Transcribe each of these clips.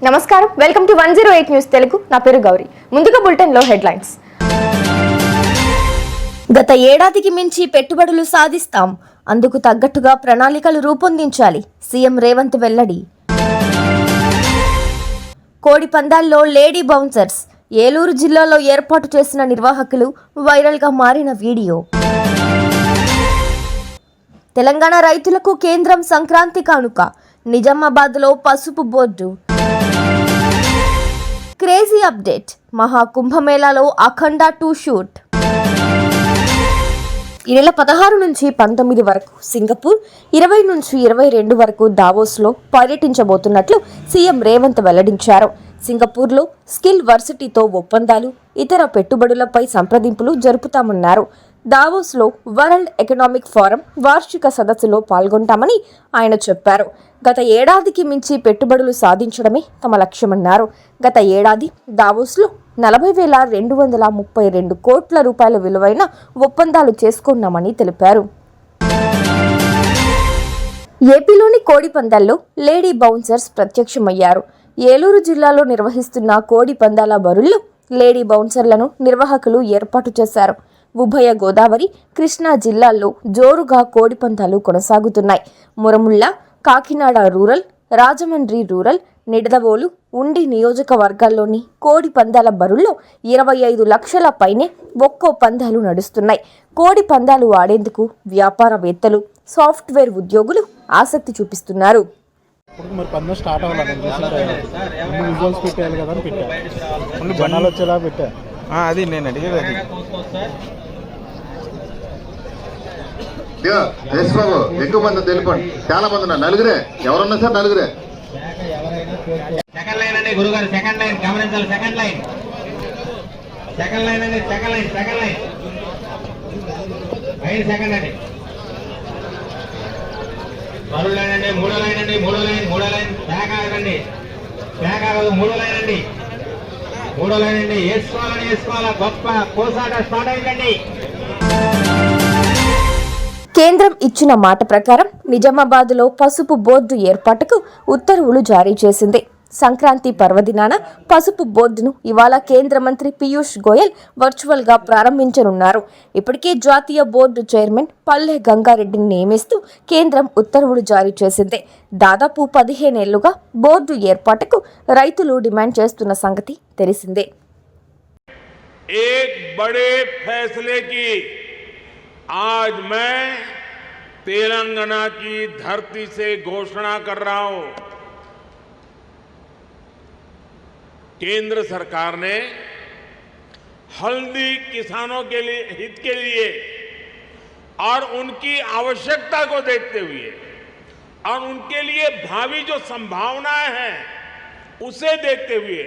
నమస్కారం, welcome to 108 news Telugu. నా పేరు గౌరీ. ముందుగా బులెటిన్ లో హెడ్లైన్స్. గత ఏడాదికి మించి పెట్టుబడులు సాధిస్తాం, అందుకు తగ్గట్టుగా ప్రణాళికలు రూపొందించాలి, సీఎం రేవంత్ వెల్లడి. కోడి పందాల్లో లేడీ బౌన్సర్స్, ఏలూరు జిల్లాలో ఏర్పాటు చేసిన నిర్వాహకులు వైరల్గా మారిన వీడియో. తెలంగాణ రైతులకు కేంద్రం సంక్రాంతి కానుక, నిజామాబాద్లో పసుపు బోర్డు. క్రేజీ అప్డేట్, మహాకుంభమేళాలో అఖండ 2 షూట్. ఈ నెల 16 నుంచి 19 వరకు సింగపూర్, 20 నుంచి 22 వరకు దావోస్లో పర్యటించబోతున్నట్లు సీఎం రేవంత్ వెల్లడించారు. సింగపూర్లో స్కిల్ వర్సిటీతో ఒప్పందాలు, ఇతర పెట్టుబడులపై సంప్రదింపులు జరుపుతామన్నారు. దావోస్లో వరల్డ్ ఎకనామిక్ ఫోరం వార్షిక సదస్సులో పాల్గొంటామని ఆయన చెప్పారు. గత ఏడాదికి మించి పెట్టుబడులు సాధించడమే తమ లక్ష్యమన్నారు. గత ఏడాది దావోస్లో 40,232 కోట్ల రూపాయల విలువైన ఒప్పందాలు చేసుకున్నామని తెలిపారు. ఏపీలోని కోడి పందాల్లో లేడీ బౌన్సర్స్ ప్రత్యక్షమయ్యారు. ఏలూరు జిల్లాలో నిర్వహిస్తున్న కోడి పందాల బరుల్లో లేడీ బౌన్సర్లను నిర్వాహకులు ఏర్పాటు చేశారు. ఉభయ గోదావరి, కృష్ణా జిల్లాల్లో జోరుగా కోడి పందాలు కొనసాగుతున్నాయి. మురముళ్ళ, కాకినాడ రూరల్, రాజమండ్రి రూరల్, నిడదవోలు, ఉండి నియోజకవర్గాల్లోని కోడి పందాల బరుల్లో 25 లక్షల పైనే ఒక్కో పందాలు నడుస్తున్నాయి. కోడి పందాలు ఆడేందుకు వ్యాపారవేత్తలు, సాఫ్ట్వేర్ ఉద్యోగులు ఆసక్తి చూపిస్తున్నారు. అది నేను అడిగేది అది. బాబు ఎక్కువ మంది తెలుపండి, చాలా మంది ఉన్నారు, నలుగురే. ఎవరున్నా సార్ నలుగురే. సెకండ్ లైన్ అండి గురుగారు, సెకండ్ లైన్ గమనించాలి. సెకండ్ లైన్ అండి, సెకండ్ లైన్ 5 సెకండ్ అండి. మరో లైన్ అండి, మూడో లైన్ బ్యాక్ ఆగండి, మూడో లైన్ అండి. వేసుకోవాలా గొప్ప కోసాట స్టార్ట్ అయిందండి. కేంద్రం ఇచ్చిన మాట ప్రకారం నిజామాబాద్లో పసుపు బోర్డు ఏర్పాటుకు ఉత్తర్వులు జారీ చేసింది. సంక్రాంతి పర్వదినాన పసుపు బోర్డును ఇవాళ కేంద్ర మంత్రి పీయూష్ గోయల్ వర్చువల్గా ప్రారంభించనున్నారు. ఇప్పటికే జాతీయ బోర్డు చైర్మన్ పల్లె గంగారెడ్డిని నియమిస్తూ కేంద్రం ఉత్తర్వులు జారీ చేసింది. దాదాపు 15 ఏళ్లుగా బోర్డు ఏర్పాటుకు రైతులు డిమాండ్ చేస్తున్న సంగతి తెలిసిందే. आज मैं तेलंगाना की धरती से घोषणा कर रहा हूं। केंद्र सरकार ने हल्दी किसानों के लिए हित के लिए और उनकी आवश्यकता को देखते हुए और उनके लिए भावी जो संभावनाएं हैं उसे देखते हुए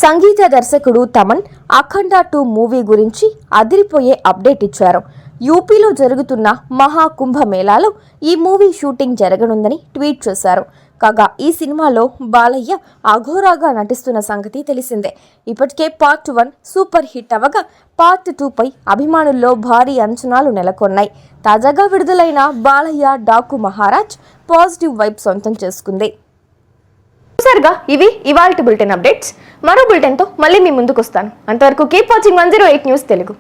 సంగీత దర్శకుడు తమన్ అఖండ 2 మూవీ గురించి అదిరిపోయే అప్డేట్ ఇచ్చారు. యూపీలో జరుగుతున్న మహాకుంభమేళాలో ఈ మూవీ షూటింగ్ జరగనుందని ట్వీట్ చేశారు. కాగా ఈ సినిమాలో బాలయ్య అఘోరాగా నటిస్తున్న సంగతి తెలిసిందే. ఇప్పటికే పార్ట్ 1 సూపర్ హిట్ అవగా పార్ట్ 2 పై అభిమానుల్లో భారీ అంచనాలు నెలకొన్నాయి. తాజాగా విడుదలైన బాలయ్య డాకు మహారాజ్ పాజిటివ్ వైబ్ సొంతం చేసుకుంది. సరిగా ఇవి ఇవాల్టి బులెటిన్ అప్డేట్స్. మరో బులెటిన్తో మళ్ళీ మీ ముందుకు వస్తాను. అంతవరకు కీప్ వాచింగ్ 108 న్యూస్ తెలుగు.